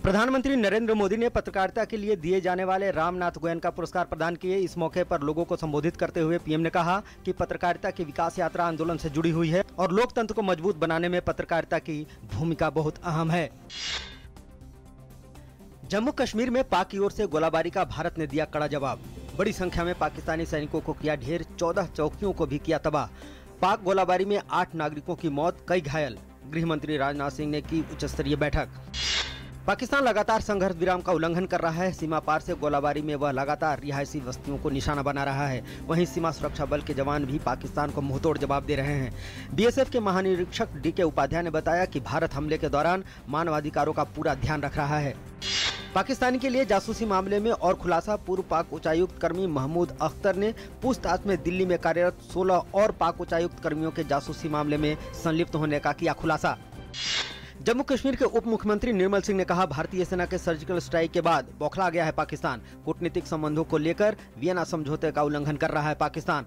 प्रधानमंत्री नरेंद्र मोदी ने पत्रकारिता के लिए दिए जाने वाले रामनाथ गोयनका पुरस्कार प्रदान किए। इस मौके पर लोगों को संबोधित करते हुए पीएम ने कहा कि पत्रकारिता की विकास यात्रा आंदोलन से जुड़ी हुई है और लोकतंत्र को मजबूत बनाने में पत्रकारिता की भूमिका बहुत अहम है। जम्मू कश्मीर में पाक की ओर से गोलाबारी का भारत ने दिया कड़ा जवाब। बड़ी संख्या में पाकिस्तानी सैनिकों को किया ढेर, 14 चौकियों को भी किया तबाह। पाक गोलाबारी में 8 नागरिकों की मौत, कई घायल। गृह मंत्री राजनाथ सिंह ने की उच्च स्तरीय बैठक। पाकिस्तान लगातार संघर्ष विराम का उल्लंघन कर रहा है। सीमा पार से गोलाबारी में वह लगातार रिहायशी बस्तियों को निशाना बना रहा है। वहीं सीमा सुरक्षा बल के जवान भी पाकिस्तान को मुंहतोड़ जवाब दे रहे हैं। बीएसएफ के महानिरीक्षक डीके उपाध्याय ने बताया कि भारत हमले के दौरान मानवाधिकारों का पूरा ध्यान रख रहा है। पाकिस्तान के लिए जासूसी मामले में और खुलासा। पूर्व पाक उच्चायुक्त कर्मी महमूद अख्तर ने पूछताछ में दिल्ली में कार्यरत 16 और पाक उच्चायुक्त कर्मियों के जासूसी मामले में संलिप्त होने का किया खुलासा। जम्मू कश्मीर के उप मुख्यमंत्री निर्मल सिंह ने कहा, भारतीय सेना के सर्जिकल स्ट्राइक के बाद बौखला गया है पाकिस्तान। कूटनीतिक संबंधों को लेकर वियना समझौते का उल्लंघन कर रहा है पाकिस्तान।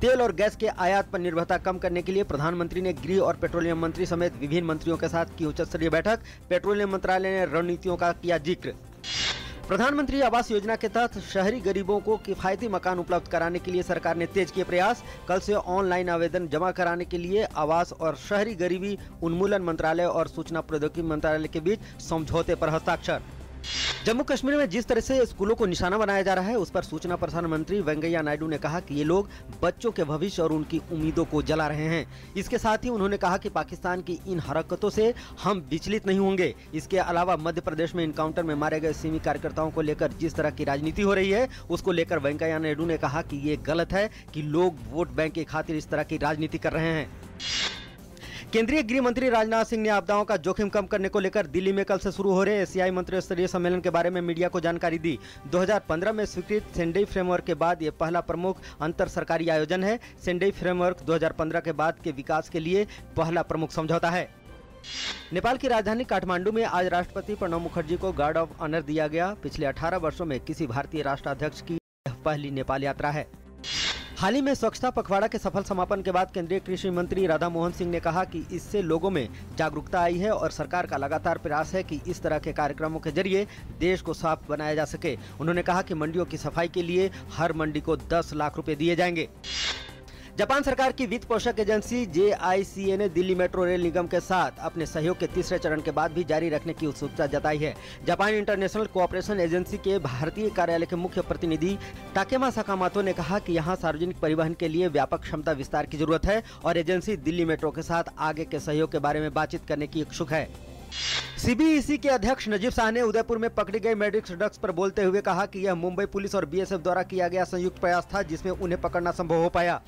तेल और गैस के आयात पर निर्भरता कम करने के लिए प्रधानमंत्री ने गृह और पेट्रोलियम मंत्री समेत विभिन्न मंत्रियों के साथ की उच्च स्तरीय बैठक। पेट्रोलियम मंत्रालय ने रणनीतियों का किया जिक्र। प्रधानमंत्री आवास योजना के तहत शहरी गरीबों को किफायती मकान उपलब्ध कराने के लिए सरकार ने तेज किए प्रयास। कल से ऑनलाइन आवेदन जमा कराने के लिए आवास और शहरी गरीबी उन्मूलन मंत्रालय और सूचना प्रौद्योगिकी मंत्रालय के बीच समझौते पर हस्ताक्षर। जम्मू कश्मीर में जिस तरह से स्कूलों को निशाना बनाया जा रहा है, उस पर सूचना प्रसारण मंत्री वेंकैया नायडू ने कहा कि ये लोग बच्चों के भविष्य और उनकी उम्मीदों को जला रहे हैं। इसके साथ ही उन्होंने कहा कि पाकिस्तान की इन हरकतों से हम विचलित नहीं होंगे। इसके अलावा मध्य प्रदेश में इनकाउंटर में मारे गए सिमी कार्यकर्ताओं को लेकर जिस तरह की राजनीति हो रही है, उसको लेकर वेंकैया नायडू ने कहा कि ये गलत है कि लोग वोट बैंक की खातिर इस तरह की राजनीति कर रहे हैं। केंद्रीय गृह मंत्री राजनाथ सिंह ने आपदाओं का जोखिम कम करने को लेकर दिल्ली में कल से शुरू हो रहे एशियाई मंत्री स्तरीय सम्मेलन के बारे में मीडिया को जानकारी दी। 2015 में स्वीकृत सेंडई फ्रेमवर्क के बाद ये पहला प्रमुख अंतर सरकारी आयोजन है। सेंडई फ्रेमवर्क 2015 के बाद के विकास के लिए पहला प्रमुख समझौता है। नेपाल की राजधानी काठमांडू में आज राष्ट्रपति प्रणब मुखर्जी को गार्ड ऑफ ऑनर दिया गया। पिछले 18 वर्षों में किसी भारतीय राष्ट्राध्यक्ष की यह पहली नेपाल यात्रा है। हाल ही में स्वच्छता पखवाड़ा के सफल समापन के बाद केंद्रीय कृषि मंत्री राधा मोहन सिंह ने कहा कि इससे लोगों में जागरूकता आई है और सरकार का लगातार प्रयास है कि इस तरह के कार्यक्रमों के जरिए देश को साफ बनाया जा सके। उन्होंने कहा कि मंडियों की सफाई के लिए हर मंडी को 10 लाख रुपए दिए जाएंगे। जापान सरकार की वित्त पोषक एजेंसी JICA ने दिल्ली मेट्रो रेल निगम के साथ अपने सहयोग के तीसरे चरण के बाद भी जारी रखने की उत्सुकता जताई है। जापान इंटरनेशनल कोऑपरेशन एजेंसी के भारतीय कार्यालय के मुख्य प्रतिनिधि टाकेमा साकामोतो ने कहा कि यहां सार्वजनिक परिवहन के लिए व्यापक क्षमता विस्तार की जरूरत है और एजेंसी दिल्ली मेट्रो के साथ आगे के सहयोग के बारे में बातचीत करने की इच्छुक है। CBEC के अध्यक्ष नजीब शाह ने उदयपुर में पकड़ी गई मैड्रिक्स ड्रग्स पर बोलते हुए कहा कि यह मुंबई पुलिस और BSF द्वारा किया गया संयुक्त प्रयास था जिसमें उन्हें पकड़ना संभव हो पाया।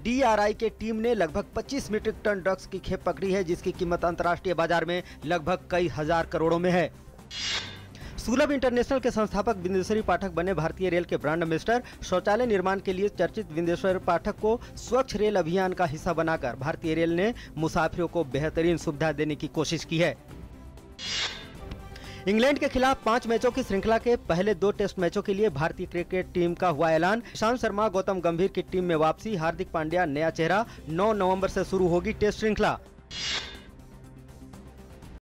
DRI के टीम ने लगभग 25 मीट्रिक टन ड्रग्स की खेप पकड़ी है जिसकी कीमत अंतर्राष्ट्रीय बाजार में लगभग कई हजार करोड़ों में है। सुलभ इंटरनेशनल के संस्थापक बिंदेश्वरी पाठक बने भारतीय रेल के ब्रांड एम्बेसडर। शौचालय निर्माण के लिए चर्चित बिंदेश्वरी पाठक को स्वच्छ रेल अभियान का हिस्सा बनाकर भारतीय रेल ने मुसाफिरों को बेहतरीन सुविधा देने की कोशिश की है। इंग्लैंड के खिलाफ 5 मैचों की श्रृंखला के पहले 2 टेस्ट मैचों के लिए भारतीय क्रिकेट टीम का हुआ ऐलान। ईशांत शर्मा, गौतम गंभीर की टीम में वापसी। हार्दिक पांड्या नया चेहरा। 9 नवंबर से शुरू होगी टेस्ट श्रृंखला।